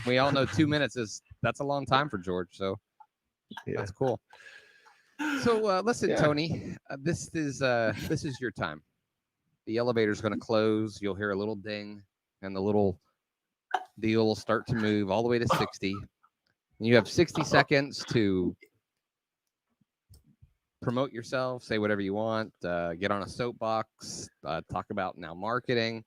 We all know 2 minutes that's a long time for George. So that's cool. So listen, Tony, this is your time. The elevator's going to close. You'll hear a little ding, and the little deal will start to move all the way to 60. And you have 60 seconds to promote yourself, say whatever you want, get on a soapbox, talk about now marketing,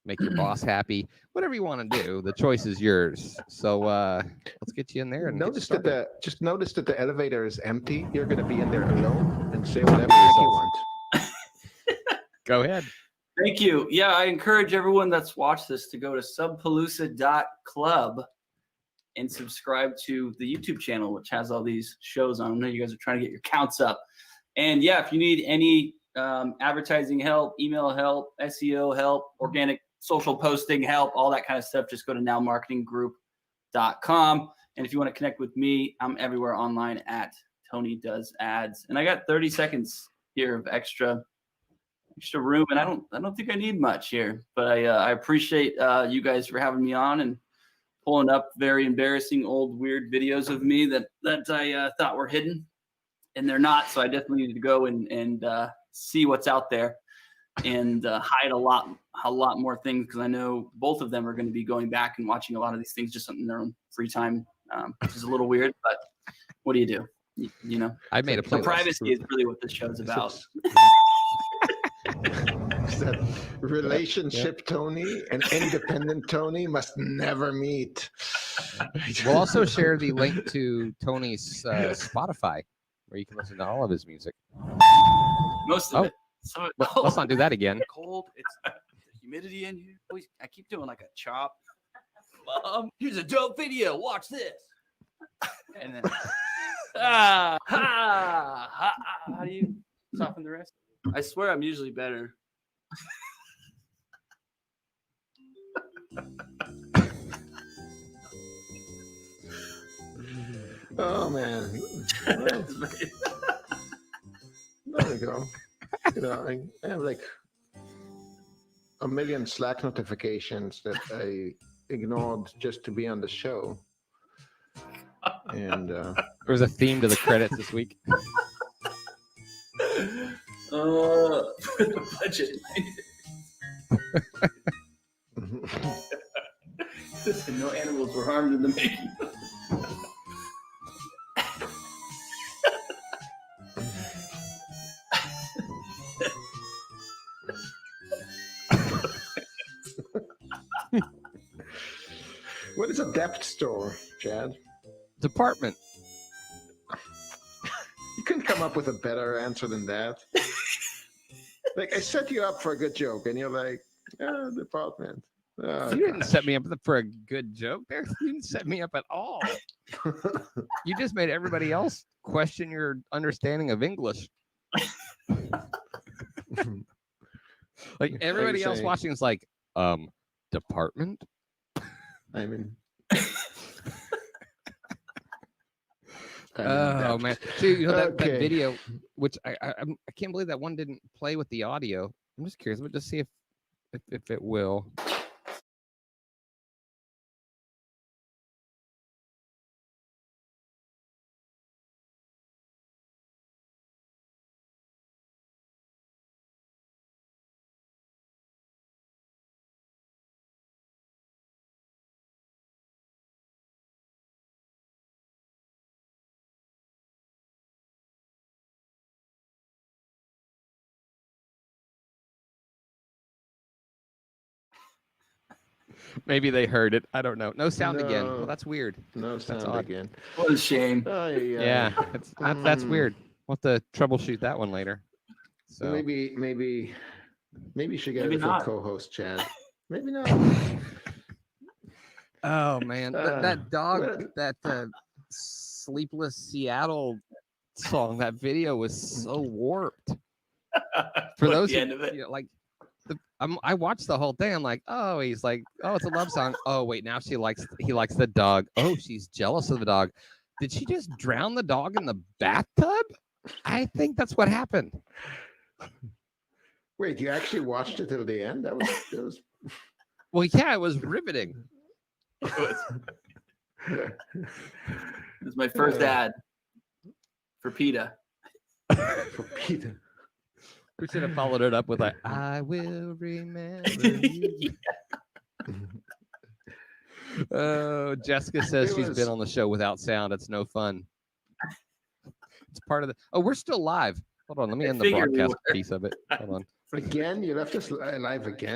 make your boss happy, whatever you want to do. The choice is yours. So let's get you in there and notice that the elevator is empty. You're going to be in there alone and say whatever you want. Go ahead. Thank you. Yeah, I encourage everyone that's watched this to go to subpellucid.club and subscribe to the YouTube channel, which has all these shows on. I know you guys are trying to get your counts up. And yeah, if you need any advertising help, email help, SEO help, organic social posting help, all that kind of stuff, just go to nowmarketinggroup.com. And if you want to connect with me, I'm everywhere online at Tony Does Ads. And I got 30 seconds here of extra room, and I don't think I need much here, but I appreciate you guys for having me on and pulling up very embarrassing old weird videos of me that I thought were hidden, and they're not. So I definitely need to go and see what's out there and hide a lot more things, because I know both of them are going to be going back and watching a lot of these things just in their own free time, which is a a little weird, but what do you do? You know, I made a playlist. Privacy is really what this show's about. That relationship Tony and independent Tony must never meet. We'll also share the link to Tony's Spotify, where you can listen to all of his music. Most of it. So let's not do that again. Cold. It's the humidity in here. I keep doing like a chop. Here's a dope video. Watch this. And then how do you soften the rest? I swear I'm usually better. Oh man. Well, there we go. You know, I have like a million Slack notifications that I ignored just to be on the show. And there's a theme to the credits this week. Budget. Listen, no animals were harmed in the making. What is a depth store, Chad? Department. You couldn't come up with a better answer than that. Like, I set you up for a good joke, and you're like, department. Oh, you didn't set me up for a good joke there. You didn't set me up at all. You just made everybody else question your understanding of English. Like everybody else watching is like, department? I mean, oh man, dude, you know that video, which I can't believe that one didn't play with the audio. I'm just curious, but just see if it will. Maybe they heard it. I don't know. No sound again. No. Well, that's weird. No That's sound odd. again. What a shame. Yeah, that's weird. We'll have to troubleshoot that one later. So Maybe you should get Maybe a different not. co-host, Chad. Maybe not. Oh man, that dog, what- that Sleepless Seattle song, that video was so warped. For Like those the who, end of it. you know, like, I watched the whole thing. I'm like, oh, he's like, oh, it's a love song. Oh wait, now he likes the dog. Oh, she's jealous of the dog. Did she just drown the dog in the bathtub? I think that's what happened. Wait, you actually watched it till the end? That was Well, yeah, it was riveting. It was my first ad for PETA. for Peter. We should have followed it up with like, I will remember you. Oh, Jessica says It she's was- been on the show without sound. It's no fun. It's part of the. Oh, we're still live. Hold on, let me I end the figured we broadcast were. piece of it. Hold on. Again, you left us live again.